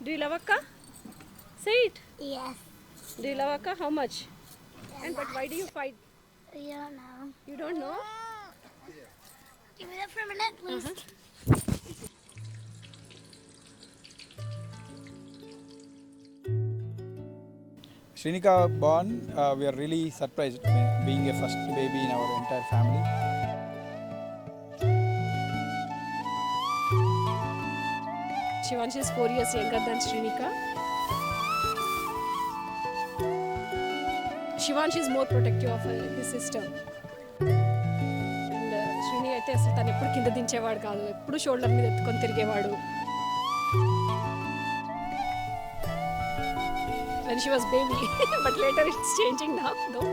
Do you love Akka? Say it. Yes. Do you love Akka? How much? And but why do you fight? You don't know. You don't know? Give me that for a minute, please. Shrinika born, we are really surprised being a first baby in our entire family. Shivanshi is 4 years younger than Shrinika. Shivanshi is more protective of his sister. And Shrini అయితే అసలు తను ఎప్పుడు కింద దించేవాడు కాదు, ఎప్పుడు shoulder మీద ఎత్తుకొని తిరిగేవాడు. When she was baby, but later it's changing now though.